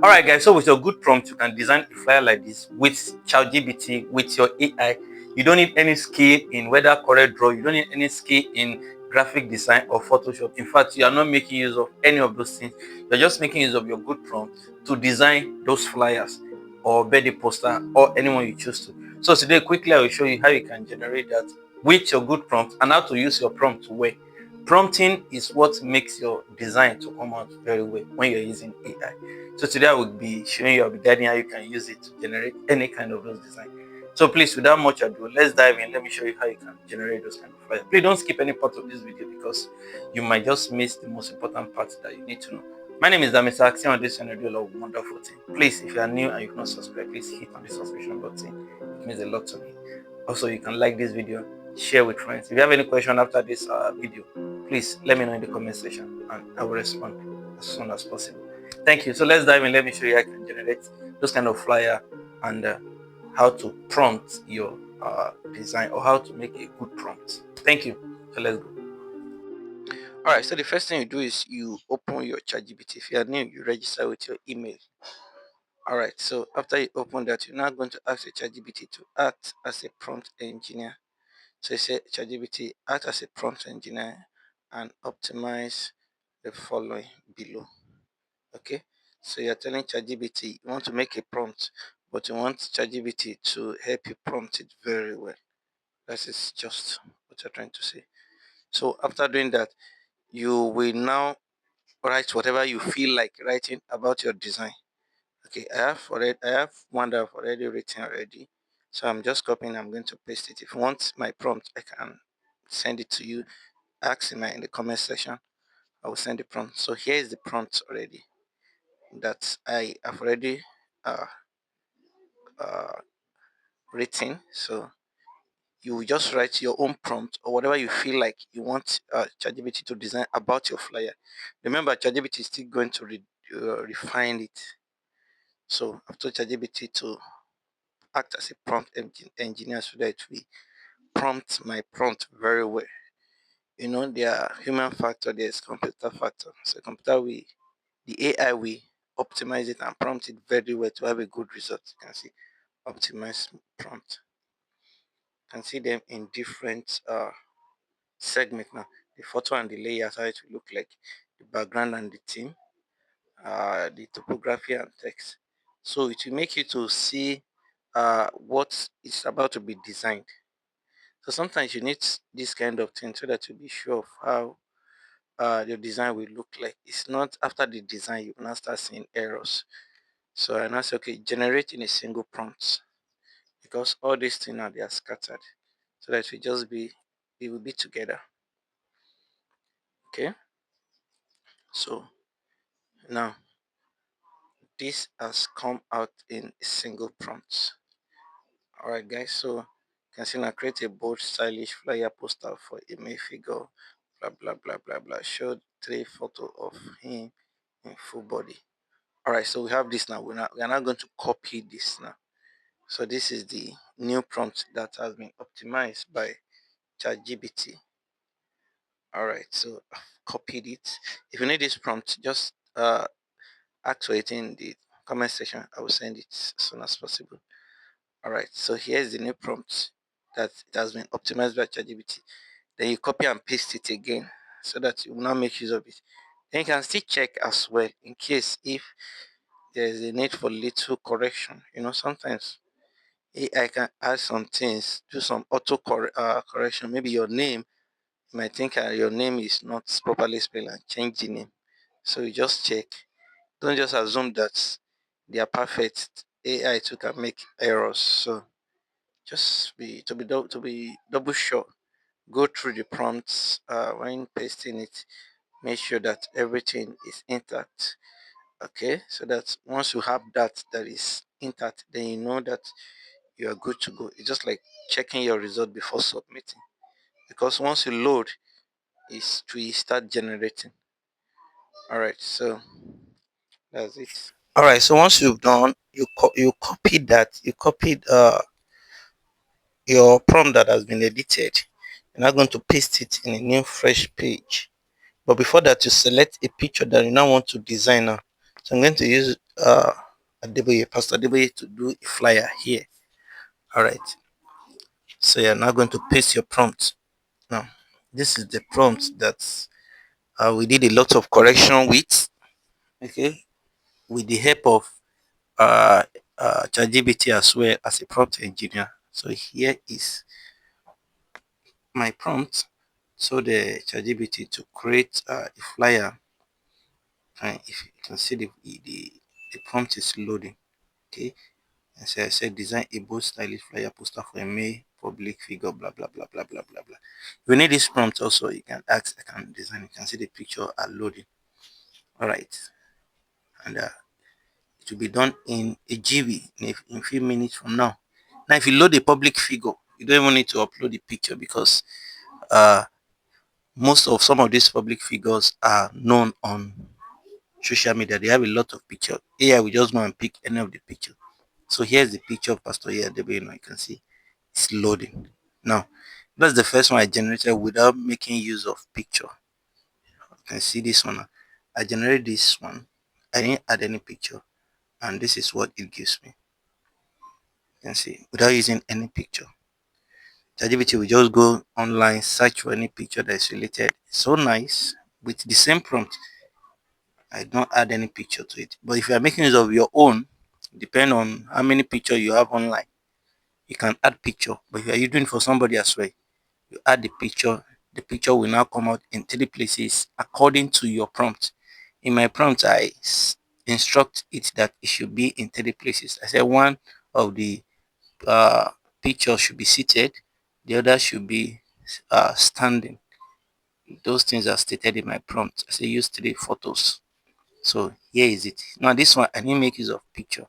Alright guys, so with your good prompt, you can design a flyer like this with ChatGPT, with your AI. You don't need any skill in whether correct draw, you don't need any skill in graphic design or Photoshop. In fact, you are not making use of any of those things. You're just making use of your good prompt to design those flyers or birthday poster or anyone you choose to. So today, quickly I will show you how you can generate that with your good prompt and how to use your prompt well. Prompting is what makes your design to come out very well when you're using AI. So today I will be showing you, I'll be guiding how you can use it to generate any kind of those designs. So please, without much ado, let's dive in. Let me show you how you can generate those kind of flyers. Please don't skip any part of this video because you might just miss the most important parts that you need to know. My name is Mr. Axiom, on this channel I do a lot of wonderful things. Please, if you are new and you've not subscribed, please hit on the subscription button. It means a lot to me. Also, you can like this video, share with friends. If you have any question after this video, please let me know in the comment section and I will respond as soon as possible. Thank you. So let's dive in. Let me show you how I can generate those kind of flyer and how to prompt your design or how to make a good prompt. Thank you. So let's go. All right. So the first thing you do is you open your ChatGPT. If you are new, you register with your email. All right. So after you open that, you're now going to ask your ChatGPT to act as a prompt engineer. So you say ChatGPT act as a prompt engineer and optimize the following below. Okay, so you're telling ChatGPT you want to make a prompt, but you want ChatGPT to help you prompt it very well. That is just what you're trying to say. So after doing that, you will now write whatever you feel like writing about your design. Okay, I have one that I've already written already. So I'm just copying, I'm going to paste it. If you want my prompt, I can send it to you. Ask in the comment section. I will send the prompt. So here is the prompt already that I have already uh, uh, written. So you will just write your own prompt or whatever you feel like you want ChatGPT to design about your flyer. Remember, ChatGPT is still going to refine it. So I've told ChatGPT to act as a prompt engineer so that it will prompt my prompt very well. You know, there are human factor, there's computer factor. So the AI will optimize it and prompt it very well to have a good result. You can see optimize prompt. You can see them in different segments now. The photo and the layers, how it will look like, the background and the theme, the topography and text. So it will make you to see what is about to be designed. So sometimes you need this kind of thing so that you be sure of how your design will look like. It's not after the design you will not start seeing errors. So I now say, okay, generate in a single prompt because all these things now they are scattered. So that it will be together. Okay. So now this has come out in a single prompt. Alright guys, so you can see now create a bold stylish flyer poster for a male figure, blah blah blah blah blah. Show 3 photos of him in full body. Alright, so we have this now. We are now going to copy this now. So this is the new prompt that has been optimized by ChatGPT. Alright, so I've copied it. If you need this prompt, just ask for it in the comment section. I will send it as soon as possible. Alright, so here's the new prompt that it has been optimized by ChatGPT. Then you copy and paste it again so that you will not make use of it. Then you can still check as well in case if there is a need for little correction. You know, sometimes AI can add some things, do some correction. Maybe your name, you might think your name is not properly spelled and change the name. So you just check. Don't just assume that they are perfect. AI too can make errors. So just to be double sure. Go through the prompts when pasting it. Make sure that everything is intact. Okay, so that once you have that is intact, then you know that you are good to go. It's just like checking your result before submitting. Because once you load, we start generating. Alright, so that's it. Alright, so once you've done, you copied that, you copied your prompt that has been edited. You're now going to paste it in a new fresh page. But before that, you select a picture that you now want to design now. So I'm going to use Adeboye, Pastor Adeboye, to do a flyer here. All right. So you're now going to paste your prompt. Now, this is the prompt that we did a lot of correction with. Okay, with the help of uh, ChatGPT as well as a prompt engineer. So here is my prompt. So the ChatGPT to create a flyer. And if you can see the prompt is loading. Okay, and so I said design a bold stylish flyer poster for a May public figure, blah blah blah blah blah blah blah. If you need this prompt also, you can ask, I can design. You can see the picture are loading. All right, and it will be done in a GB in a few minutes from now. Now, if you load a public figure, you don't even need to upload the picture because uh, most of some of these public figures are known on social media. They have a lot of picture. AI will just go and pick any of the picture. So here's the picture of Pastor Yadebe. You can see it's loading. Now, that's the first one I generated without making use of picture. You can see this one. I generated this one. I didn't add any picture, and this is what it gives me. You can see without using any picture. ChatGPT will just go online, search for any picture that is related. It's so nice with the same prompt. I don't add any picture to it. But if you are making use of your own, depend on how many picture you have online, you can add picture. But if you are doing for somebody as well, you add the picture. The picture will now come out in 3 places according to your prompt. In my prompt, instruct it that it should be in 3 places. I said one of the uh, picture should be seated, the other should be standing. Those things are stated in my prompt. I say use 3 photos. So here is it. Now this one I didn't make use of picture.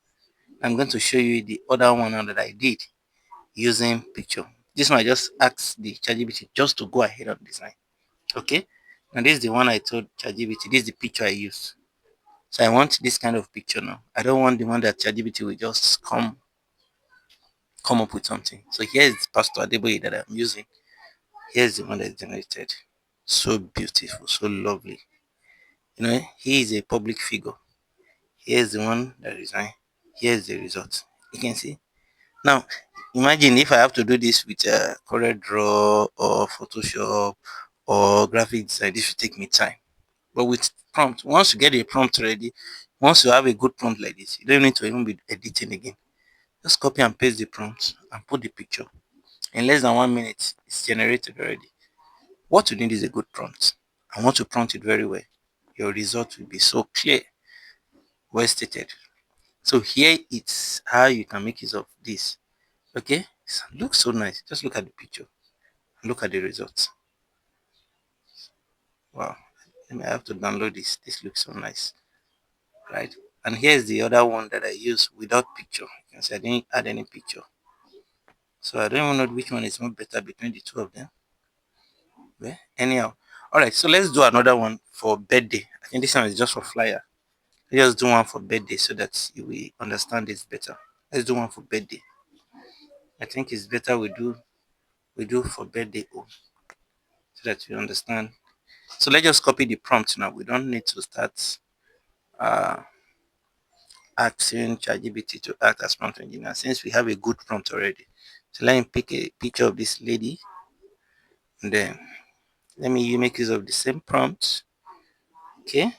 I'm going to show you the other one now that I did using picture. This one I just asked the ChatGPT just to go ahead and design. Okay. And this is the one I told ChatGPT. This is the picture I used. So I want this kind of picture now. I don't want the one that ChatGPT will just come up with something. So here is Pastor Adeboye that I'm using. Here's the one that is generated. So beautiful, so lovely. He is a public figure. Here's the one that resigned. Here's the result. You can see. Now, imagine if I have to do this with Corel Draw or Photoshop or graphic design. This will take me time. But with prompt, once you get a prompt ready, once you have a good prompt like this, you don't need to even be editing again. Just copy and paste the prompt and put the picture. In less than 1 minute, it's generated already. What you need is a good prompt. I want to prompt it very well. Your result will be so clear, well stated. So here it's how you can make use of this. Okay, it looks so nice. Just look at the picture. Look at the results. Wow. I have to download this. This looks so nice, right? And here's the other one that I use without picture. You can see I didn't add any picture. So I don't even know which one is more better between the two of them. Well, anyhow. All right, so let's do another one for birthday. I think this one is just for flyer. Let's just do one for birthday so that you will understand this better. Let's do one for birthday. I think it's better we do for birthday so that you understand. So let's just copy the prompt now. We don't need to start uh, asking ChatGPT to act as prompt engineer since we have a good prompt already. So let me pick a picture of this lady and then let me make use of the same prompt. Okay,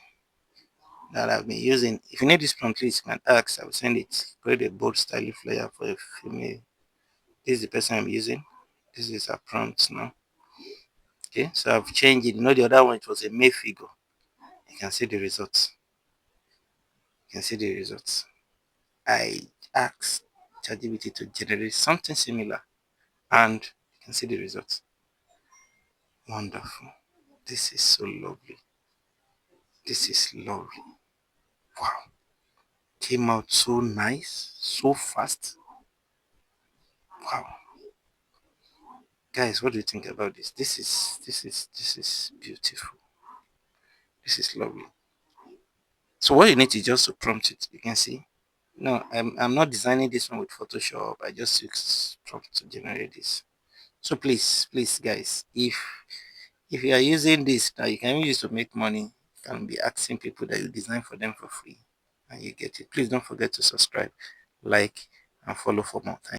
that I've been using. If you need this prompt, please you can ask. I will send it. Create a bold stylish flyer for a female. This is the person I'm using. This is a prompt now. Okay, so I've changed it. The other one it was a male figure. You can see the results. You can see the results. I asked ChatGPT to generate something similar, and you can see the results. Wonderful. This is so lovely. This is lovely. Wow. Came out so nice, so fast. Wow. Guys, what do you think about this? This is beautiful. This is lovely. So what you need is just to prompt it. You can see. No, I'm not designing this one with Photoshop. I just use prompt to generate this. So please guys, if you are using this now, you can use it to make money. You can be asking people that you design for them for free. and you get it. Please don't forget to subscribe, like, and follow for more. Thank